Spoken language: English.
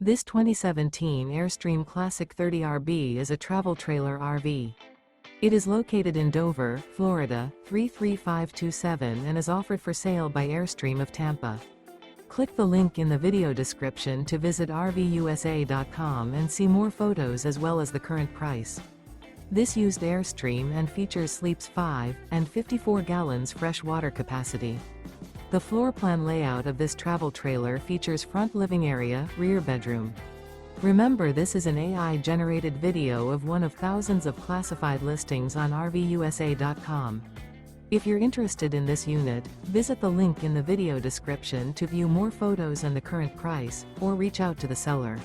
This 2017 Airstream Classic 30RB is a travel trailer RV. It is located in Dover, Florida, 33527 and is offered for sale by Airstream of Tampa. Click the link in the video description to visit RVUSA.com and see more photos as well as the current price. This used Airstream and features sleeps 5 and 54 gallons fresh water capacity. The floor plan layout of this travel trailer features front living area, rear bedroom. Remember, this is an AI-generated video of one of thousands of classified listings on RVUSA.com. If you're interested in this unit, visit the link in the video description to view more photos and the current price, or reach out to the seller.